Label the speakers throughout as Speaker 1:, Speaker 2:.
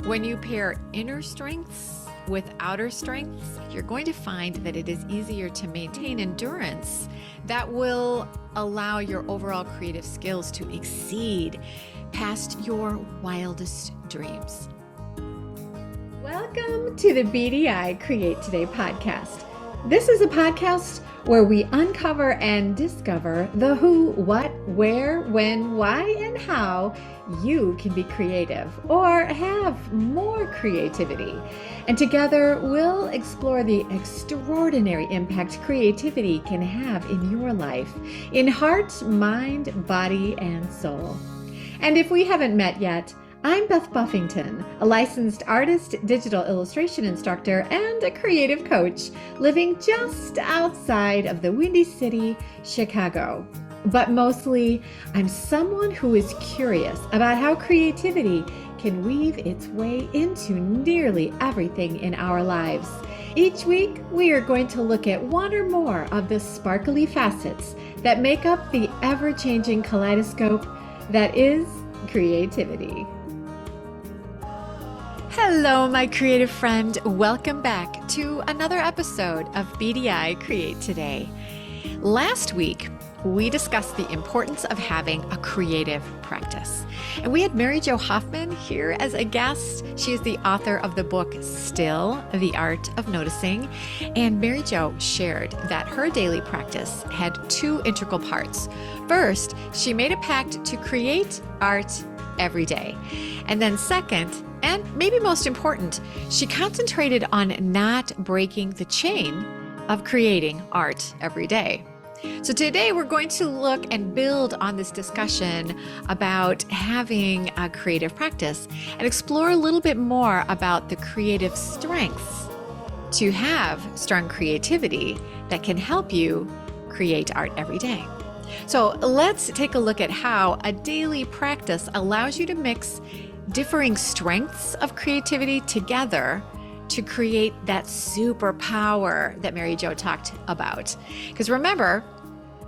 Speaker 1: When you pair inner strengths with outer strengths, you're going to find that it is easier to maintain endurance that will allow your overall creative skills to exceed past your wildest dreams.
Speaker 2: Welcome to the BDI Create.today podcast. This is a podcast where we uncover and discover the who, what, where, when, why, and how you can be creative or have more creativity. And together we'll explore the extraordinary impact creativity can have in your life, in heart, mind, body, and soul. And if we haven't met yet, I'm Beth Buffington, a licensed artist, digital illustration instructor, and a creative coach living just outside of the Windy City, Chicago. But mostly, I'm someone who is curious about how creativity can weave its way into nearly everything in our lives. Each week, we are going to look at one or more of the sparkly facets that make up the ever-changing kaleidoscope that is creativity.
Speaker 1: Hello, my creative friend. Welcome back to another episode of BDI Create Today. Last week, we discussed the importance of having a creative practice. And we had Mary Jo Hoffman here as a guest. She is the author of the book, Still, The Art of Noticing. And Mary Jo shared that her daily practice had two integral parts. First, she made a pact to create art every day. And then second, and maybe most important, she concentrated on not breaking the chain of creating art every day. So today we're going to look and build on this discussion about having a creative practice and explore a little bit more about the creative strengths to have strong creativity that can help you create art every day. So let's take a look at how a daily practice allows you to mix differing strengths of creativity together to create that superpower that Mary Jo talked about. Because remember,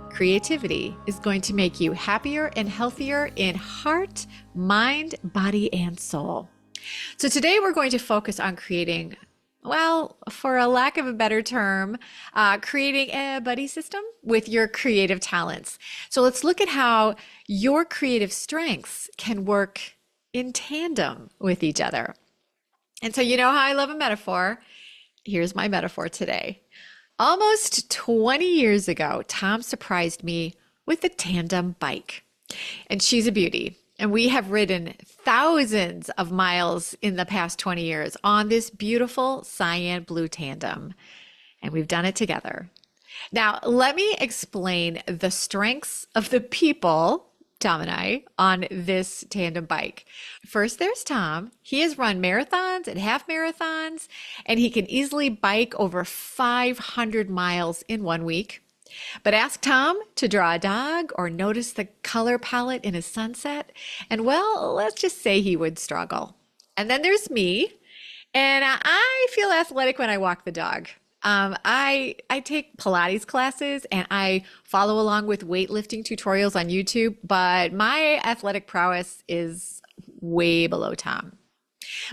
Speaker 1: creativity is going to make you happier and healthier in heart, mind, body, and soul. So today we're going to focus on creating, well, for a lack of a better term, creating a buddy system with your creative talents. So let's look at how your creative strengths can work in tandem with each other. And so you know how I love a metaphor. Here's my metaphor today. Almost 20 years ago, Tom surprised me with a tandem bike. And she's a beauty. And we have ridden thousands of miles in the past 20 years on this beautiful cyan blue tandem. And we've done it together. Now, let me explain the strengths of the people, Tom and I, on this tandem bike. First, there's Tom. He has run marathons and half marathons, and he can easily bike over 500 miles in 1 week. But ask Tom to draw a dog or notice the color palette in a sunset, and well, let's just say he would struggle. And then there's me, and I feel athletic when I walk the dog. I take Pilates classes and I follow along with weightlifting tutorials on YouTube, but my athletic prowess is way below Tom.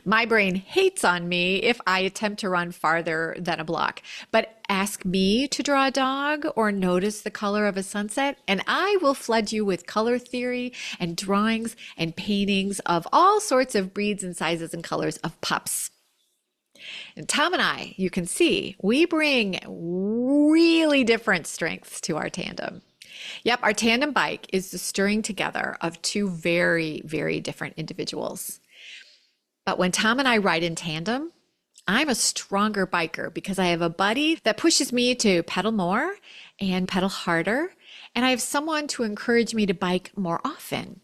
Speaker 1: My brain hates on me if I attempt to run farther than a block, but ask me to draw a dog or notice the color of a sunset, and I will flood you with color theory and drawings and paintings of all sorts of breeds and sizes and colors of pups. And Tom and I, you can see, we bring really different strengths to our tandem. Yep, our tandem bike is the stirring together of two very, very different individuals. But when Tom and I ride in tandem, I'm a stronger biker because I have a buddy that pushes me to pedal more and pedal harder. And I have someone to encourage me to bike more often.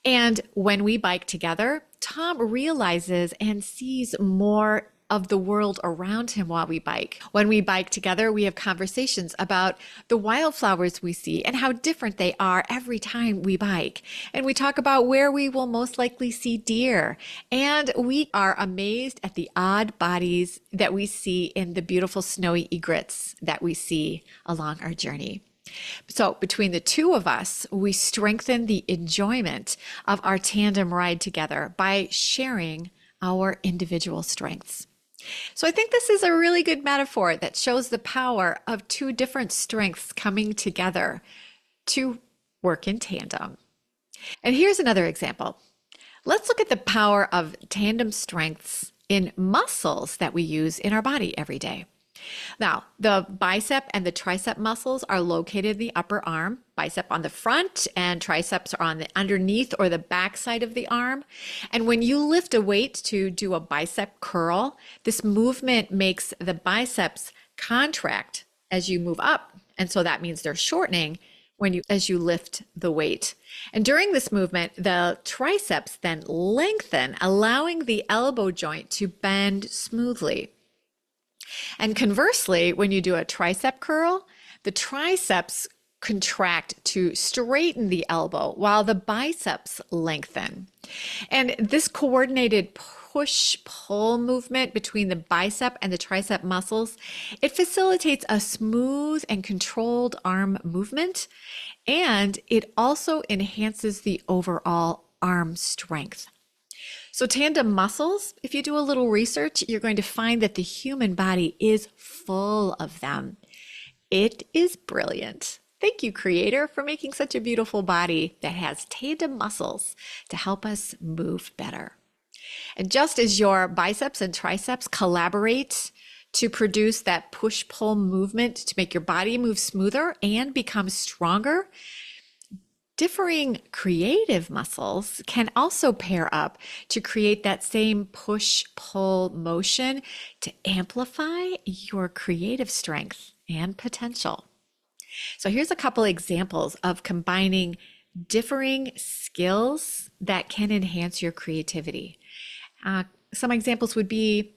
Speaker 1: And when we bike together, Tom realizes and sees more of the world around him while we bike. When we bike together, we have conversations about the wildflowers we see and how different they are every time we bike. And we talk about where we will most likely see deer. And we are amazed at the odd bodies that we see in the beautiful snowy egrets that we see along our journey. So between the two of us, we strengthen the enjoyment of our tandem ride together by sharing our individual strengths. So I think this is a really good metaphor that shows the power of two different strengths coming together to work in tandem. And here's another example. Let's look at the power of tandem strengths in muscles that we use in our body every day. Now, the bicep and the tricep muscles are located in the upper arm, bicep on the front and triceps are on the underneath or the back side of the arm. And when you lift a weight to do a bicep curl, this movement makes the biceps contract as you move up. And so that means they're shortening as you lift the weight. And during this movement, the triceps then lengthen, allowing the elbow joint to bend smoothly. And conversely, when you do a tricep curl, the triceps contract to straighten the elbow while the biceps lengthen. And this coordinated push-pull movement between the bicep and the tricep muscles, it facilitates a smooth and controlled arm movement, and it also enhances the overall arm strength. So tandem muscles, if you do a little research, you're going to find that the human body is full of them. It is brilliant. Thank you, Creator, for making such a beautiful body that has tandem muscles to help us move better. And just as your biceps and triceps collaborate to produce that push-pull movement to make your body move smoother and become stronger, differing creative muscles can also pair up to create that same push-pull motion to amplify your creative strength and potential. So here's a couple examples of combining differing skills that can enhance your creativity. Some examples would be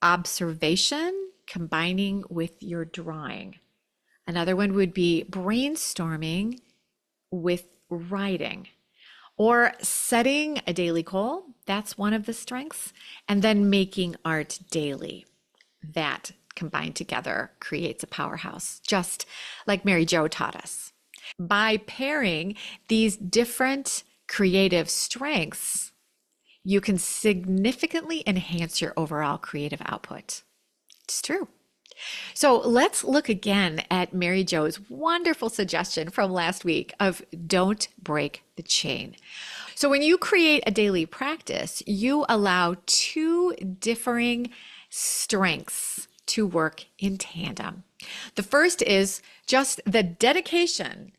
Speaker 1: observation combining with your drawing. Another one would be brainstorming with writing, or setting a daily goal. That's one of the strengths. And then making art daily. That combined together creates a powerhouse, just like Mary Jo taught us. By pairing these different creative strengths, you can significantly enhance your overall creative output. It's true. So let's look again at Mary Jo's wonderful suggestion from last week of don't break the chain. So when you create a daily practice, you allow two differing strengths to work in tandem. The first is just the dedication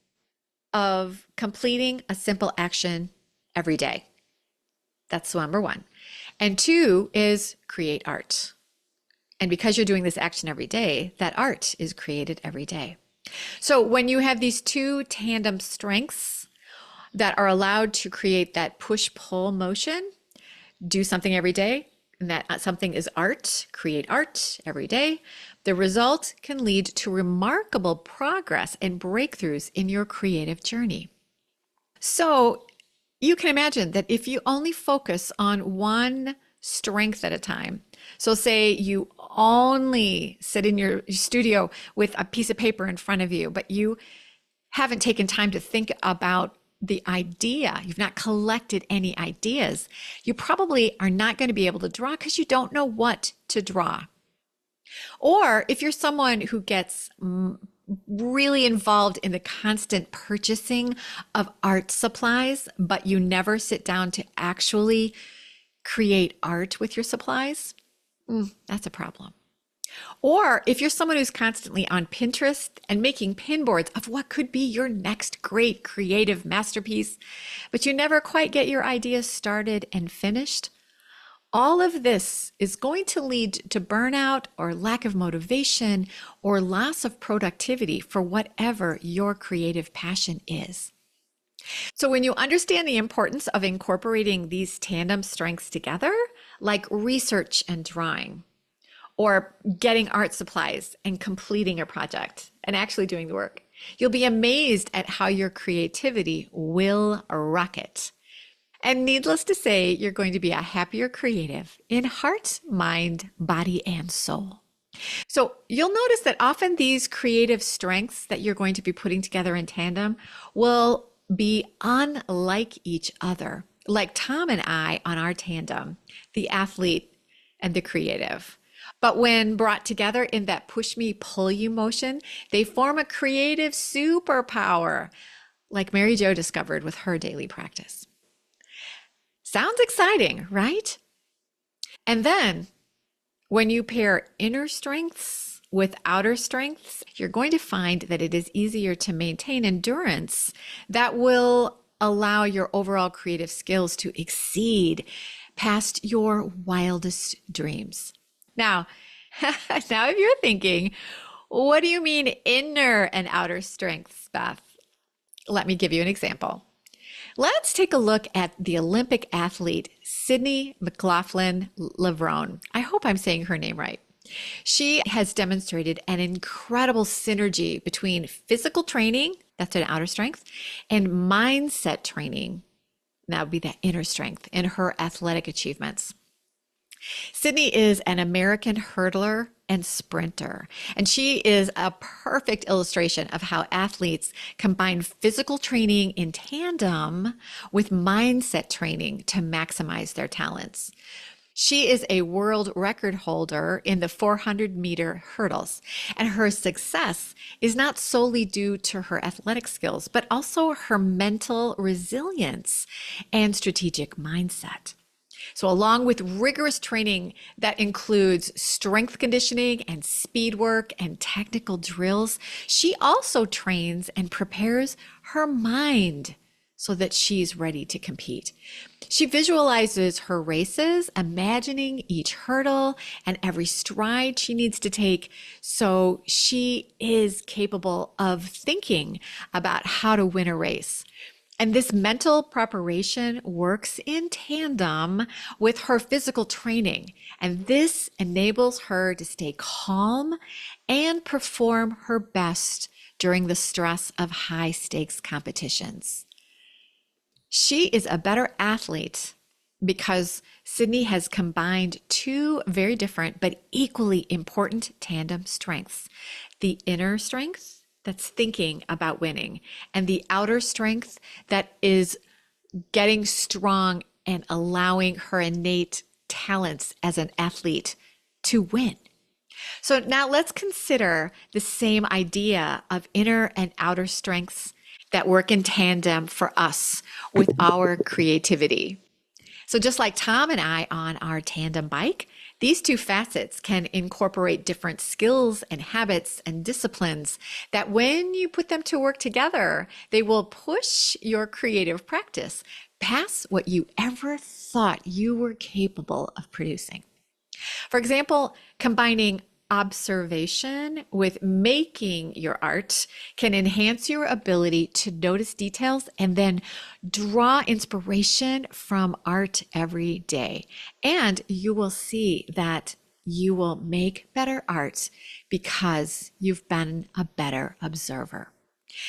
Speaker 1: of completing a simple action every day. That's number one. And two is create art. And because you're doing this action every day, that art is created every day. So when you have these two tandem strengths that are allowed to create that push-pull motion, do something every day, and that something is art, create art every day, the result can lead to remarkable progress and breakthroughs in your creative journey. So you can imagine that if you only focus on one strength at a time, so say you only sit in your studio with a piece of paper in front of you, but you haven't taken time to think about the idea, you've not collected any ideas, you probably are not going to be able to draw because you don't know what to draw. Or if you're someone who gets really involved in the constant purchasing of art supplies, but you never sit down to actually create art with your supplies, that's a problem. Or if you're someone who's constantly on Pinterest and making pin boards of what could be your next great creative masterpiece, but you never quite get your ideas started and finished, all of this is going to lead to burnout or lack of motivation or loss of productivity for whatever your creative passion is. So when you understand the importance of incorporating these tandem strengths together, like research and drawing, or getting art supplies and completing a project and actually doing the work, you'll be amazed at how your creativity will rocket. And needless to say, you're going to be a happier creative in heart, mind, body, and soul. So you'll notice that often these creative strengths that you're going to be putting together in tandem will be unlike each other, like Tom and I on our tandem, the athlete and the creative. But when brought together in that push me, pull you motion, they form a creative superpower, like Mary Jo discovered with her daily practice. Sounds exciting, right? And then when you pair inner strengths with outer strengths, you're going to find that it is easier to maintain endurance that will allow your overall creative skills to exceed past your wildest dreams. Now if you're thinking, what do you mean inner and outer strengths, Beth? Let me give you an example. Let's take a look at the Olympic athlete, Sydney McLaughlin-Levrone. I hope I'm saying her name right. She has demonstrated an incredible synergy between physical training, that's an outer strength, and mindset training, that would be that inner strength, in her athletic achievements. Sydney is an American hurdler and sprinter, and she is a perfect illustration of how athletes combine physical training in tandem with mindset training to maximize their talents. She is a world record holder in the 400-meter hurdles, and her success is not solely due to her athletic skills, but also her mental resilience and strategic mindset. So along with rigorous training that includes strength conditioning and speed work and technical drills, she also trains and prepares her mind so that she's ready to compete. She visualizes her races, imagining each hurdle and every stride she needs to take, so she is capable of thinking about how to win a race. And this mental preparation works in tandem with her physical training. And this enables her to stay calm and perform her best during the stress of high stakes competitions. She is a better athlete because Sydney has combined two very different but equally important tandem strengths: the inner strength that's thinking about winning, and the outer strength that is getting strong and allowing her innate talents as an athlete to win. So now let's consider the same idea of inner and outer strengths that work in tandem for us with our creativity. So just like Tom and I on our tandem bike, these two facets can incorporate different skills and habits and disciplines that when you put them to work together, they will push your creative practice past what you ever thought you were capable of producing. For example, combining observation with making your art can enhance your ability to notice details and then draw inspiration from art every day. And you will see that you will make better art because you've been a better observer.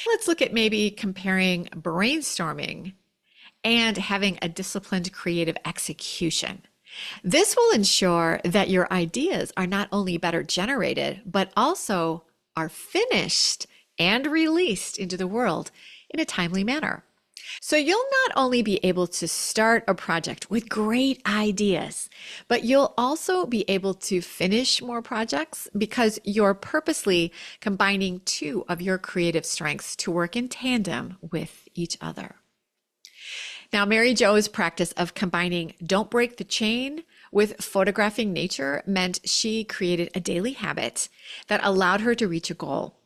Speaker 1: Let's look at maybe comparing brainstorming and having a disciplined creative execution. This will ensure that your ideas are not only better generated, but also are finished and released into the world in a timely manner. So you'll not only be able to start a project with great ideas, but you'll also be able to finish more projects because you're purposely combining two of your creative strengths to work in tandem with each other. Now, Mary Jo's practice of combining don't break the chain with photographing nature meant she created a daily habit that allowed her to reach a goal.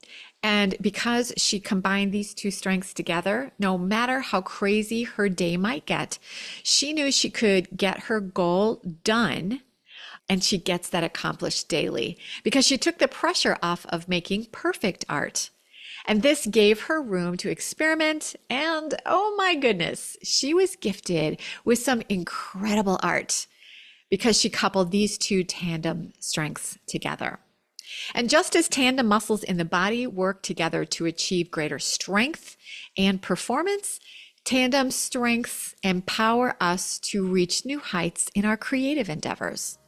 Speaker 1: And because she combined these two strengths together, no matter how crazy her day might get, she knew she could get her goal done, and she gets that accomplished daily because she took the pressure off of making perfect art. And this gave her room to experiment. And oh my goodness, she was gifted with some incredible art because she coupled these two tandem strengths together. And just as tandem muscles in the body work together to achieve greater strength and performance, tandem strengths empower us to reach new heights in our creative endeavors.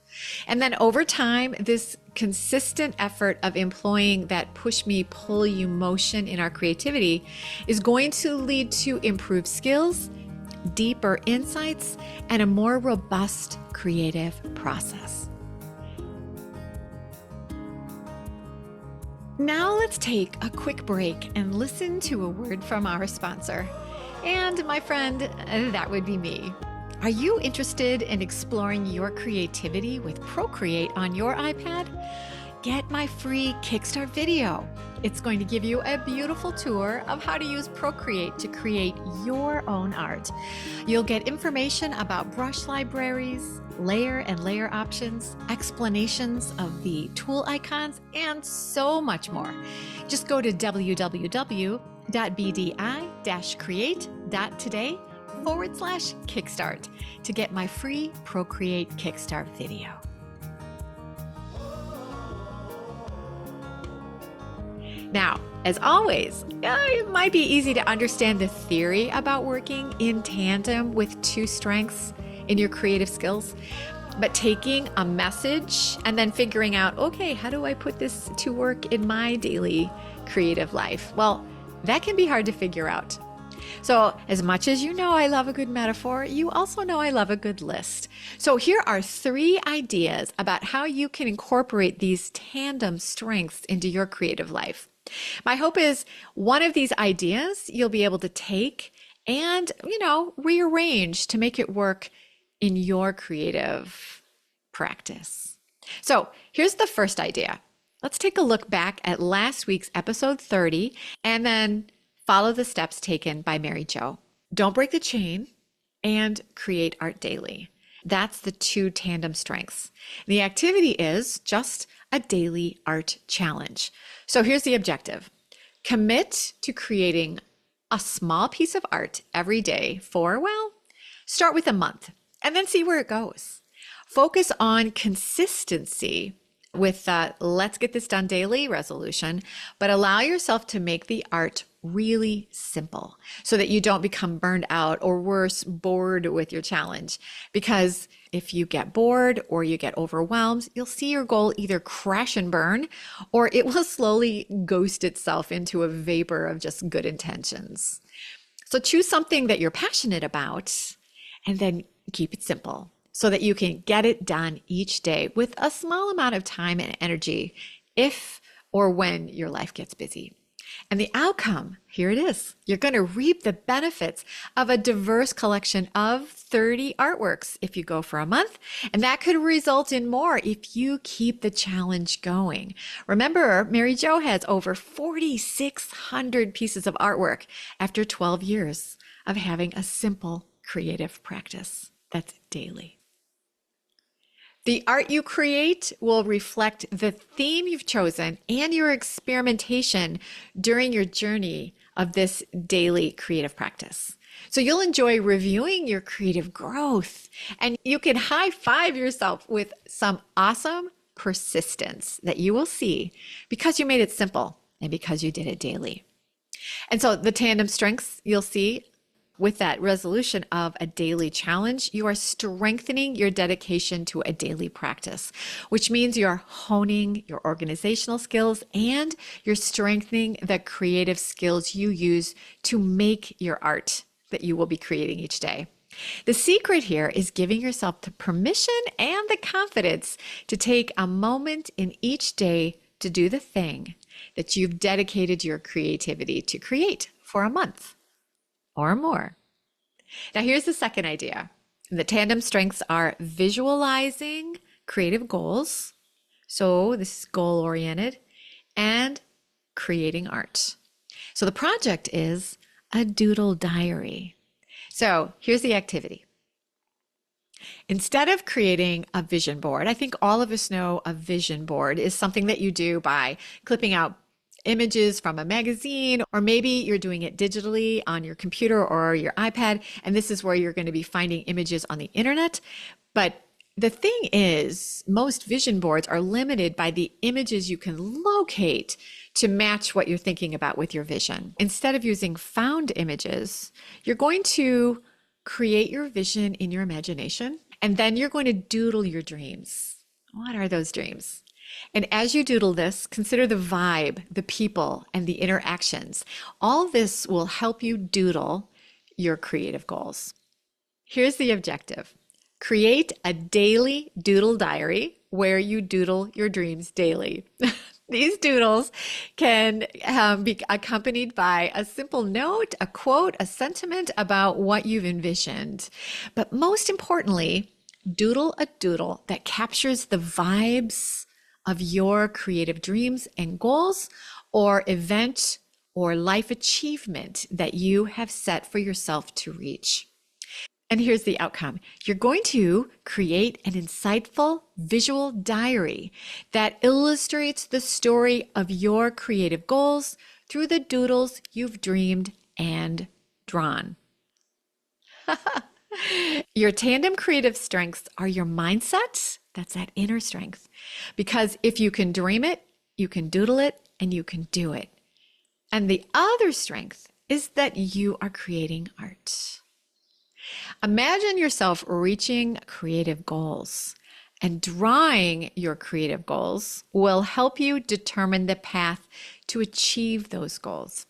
Speaker 1: And then over time, this consistent effort of employing that push me, pull you motion in our creativity is going to lead to improved skills, deeper insights and a more robust creative process. Now let's take a quick break and listen to a word from our sponsor. And my friend, that would be me. Are you interested in exploring your creativity with Procreate on your iPad? Get my free Kickstart video. It's going to give you a beautiful tour of how to use Procreate to create your own art. You'll get information about brush libraries, layer and layer options, explanations of the tool icons, and so much more. Just go to www.bdi-create.today/Kickstart to get my free Procreate Kickstart video. Now, as always, it might be easy to understand the theory about working in tandem with two strengths in your creative skills, but taking a message and then figuring out, okay, how do I put this to work in my daily creative life? Well, that can be hard to figure out. So as much as you know I love a good metaphor, you also know I love a good list. So here are 3 ideas about how you can incorporate these tandem strengths into your creative life. My hope is one of these ideas you'll be able to take and, rearrange to make it work in your creative practice. So here's the first idea. Let's take a look back at last week's episode 30 and then follow the steps taken by Mary Jo. Don't break the chain and create art daily. That's the 2 tandem strengths. The activity is just a daily art challenge. So here's the objective. Commit to creating a small piece of art every day for, start with a month and then see where it goes. Focus on consistency with let's get this done daily resolution, but allow yourself to make the art really simple so that you don't become burned out or worse, bored with your challenge. Because if you get bored or you get overwhelmed, you'll see your goal either crash and burn or it will slowly ghost itself into a vapor of just good intentions. So choose something that you're passionate about and then keep it simple so that you can get it done each day with a small amount of time and energy if or when your life gets busy. And the outcome, here it is. You're going to reap the benefits of a diverse collection of 30 artworks if you go for a month. And that could result in more if you keep the challenge going. Remember, Mary Jo has over 4,600 pieces of artwork after 12 years of having a simple creative practice that's daily. The art you create will reflect the theme you've chosen and your experimentation during your journey of this daily creative practice. So you'll enjoy reviewing your creative growth and you can high five yourself with some awesome persistence that you will see because you made it simple and because you did it daily. And so the tandem strengths you'll see with that resolution of a daily challenge, you are strengthening your dedication to a daily practice, which means you're honing your organizational skills and you're strengthening the creative skills you use to make your art that you will be creating each day. The secret here is giving yourself the permission and the confidence to take a moment in each day to do the thing that you've dedicated your creativity to create for a month or more. Now, here's the second idea. The tandem strengths are visualizing creative goals. So this is goal-oriented and creating art. So the project is a doodle diary. So here's the activity. Instead of creating a vision board, I think all of us know a vision board is something that you do by clipping out images from a magazine, or maybe you're doing it digitally on your computer or your iPad, and this is where you're going to be finding images on the internet. But the thing is, most vision boards are limited by the images you can locate to match what you're thinking about with your vision. Instead of using found images, you're going to create your vision in your imagination, and then you're going to doodle your dreams. What are those dreams? And as you doodle this, consider the vibe, the people, and the interactions. All this will help you doodle your creative goals. Here's the objective. Create a daily doodle diary where you doodle your dreams daily. These doodles can be accompanied by a simple note, a quote, a sentiment about what you've envisioned. But most importantly, doodle a doodle that captures the vibes of your creative dreams and goals or event or life achievement that you have set for yourself to reach. And here's the outcome. You're going to create an insightful visual diary that illustrates the story of your creative goals through the doodles you've dreamed and drawn. Your tandem creative strengths are your mindset. That's that inner strength. Because if you can dream it, you can doodle it, and you can do it. And the other strength is that you are creating art. Imagine yourself reaching creative goals, and drawing your creative goals will help you determine the path to achieve those goals.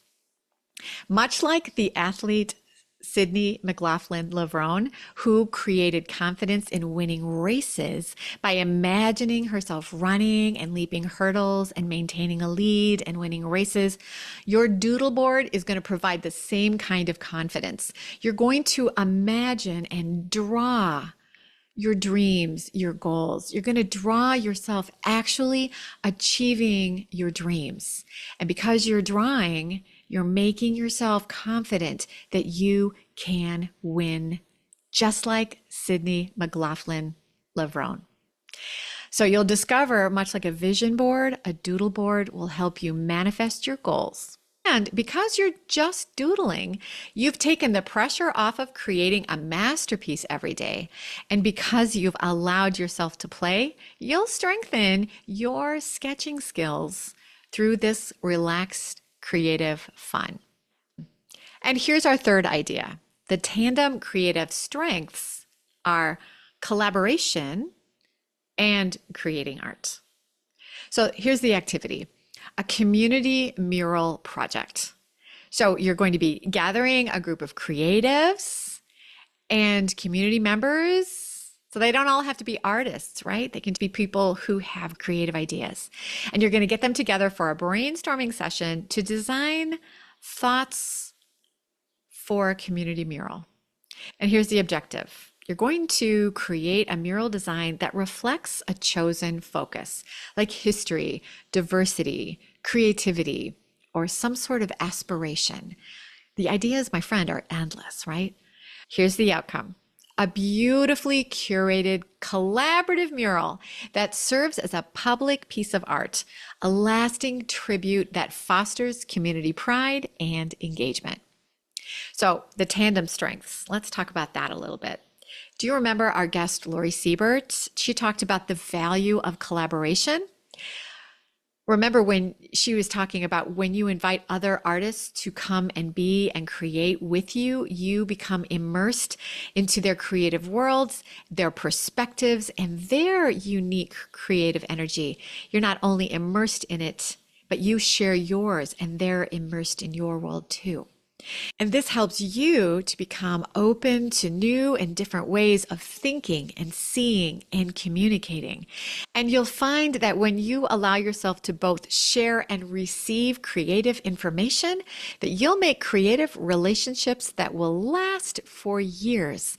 Speaker 1: Much like the athlete Sydney McLaughlin-Levrone, who created confidence in winning races by imagining herself running and leaping hurdles and maintaining a lead and winning races, your doodle board is going to provide the same kind of confidence. You're going to imagine and draw your dreams, your goals. You're going to draw yourself actually achieving your dreams. And because you're drawing, you're making yourself confident that you can win, just like Sydney McLaughlin-Levrone. So you'll discover, much like a vision board, a doodle board will help you manifest your goals. And because you're just doodling, you've taken the pressure off of creating a masterpiece every day. And because you've allowed yourself to play, you'll strengthen your sketching skills through this relaxed, creative fun. And here's our third idea. The tandem creative strengths are collaboration and creating art. So here's the activity. A community mural project. So you're going to be gathering a group of creatives and community members. So they don't all have to be artists, right? They can be people who have creative ideas. And you're going to get them together for a brainstorming session to design thoughts for a community mural. And here's the objective. You're going to create a mural design that reflects a chosen focus, like history, diversity, creativity, or some sort of aspiration. The ideas, my friend, are endless, right? Here's the outcome. A beautifully curated, collaborative mural that serves as a public piece of art, a lasting tribute that fosters community pride and engagement. So the tandem strengths, let's talk about that a little bit. Do you remember our guest, Lori Siebert? She talked about the value of collaboration. Remember when she was talking about when you invite other artists to come and be and create with you, you become immersed into their creative worlds, their perspectives, and their unique creative energy. You're not only immersed in it, but you share yours and they're immersed in your world too. And this helps you to become open to new and different ways of thinking and seeing and communicating. And you'll find that when you allow yourself to both share and receive creative information, that you'll make creative relationships that will last for years.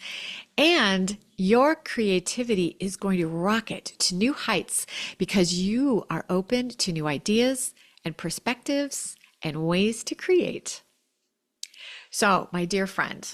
Speaker 1: And your creativity is going to rocket to new heights because you are open to new ideas and perspectives and ways to create. So, my dear friend,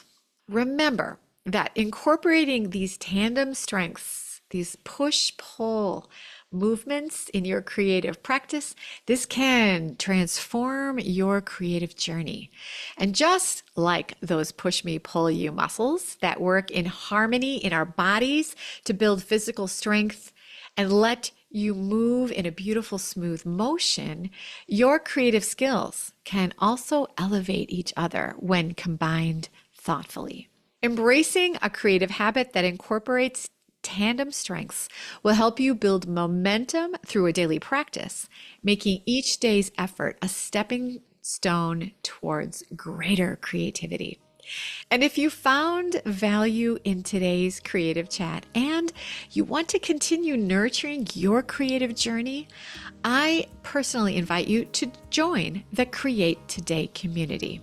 Speaker 1: remember that incorporating these tandem strengths, these push-pull movements in your creative practice, this can transform your creative journey. And just like those push me, pull you muscles that work in harmony in our bodies to build physical strength and let you move in a beautiful, smooth motion, your creative skills can also elevate each other when combined thoughtfully. Embracing a creative habit that incorporates tandem strengths will help you build momentum through a daily practice, making each day's effort a stepping stone towards greater creativity. And if you found value in today's creative chat and you want to continue nurturing your creative journey, I personally invite you to join the Create.today community.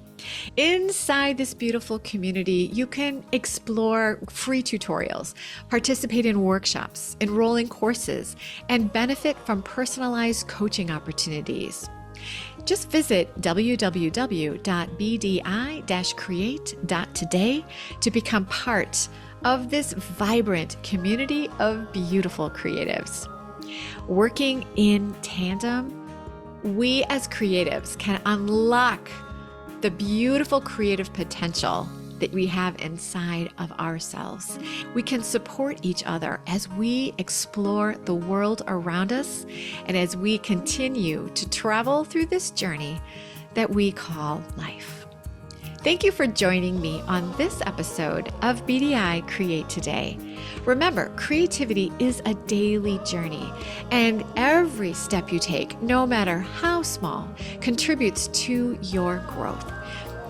Speaker 1: Inside this beautiful community, you can explore free tutorials, participate in workshops, enroll in courses, and benefit from personalized coaching opportunities. Just visit www.bdi-create.today to become part of this vibrant community of beautiful creatives. Working in tandem, we as creatives can unlock the beautiful creative potential that we have inside of ourselves. We can support each other as we explore the world around us and as we continue to travel through this journey that we call life. Thank you for joining me on this episode of BDI Create Today. Remember, creativity is a daily journey, and every step you take, no matter how small, contributes to your growth.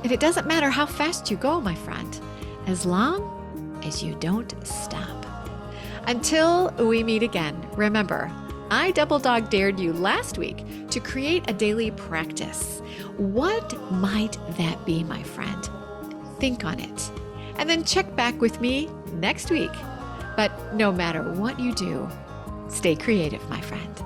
Speaker 1: And it doesn't matter how fast you go, my friend, as long as you don't stop. Until we meet again, remember, I double dog dared you last week to create a daily practice. What might that be, my friend? Think on it, and then check back with me next week. But no matter what you do, stay creative, my friend.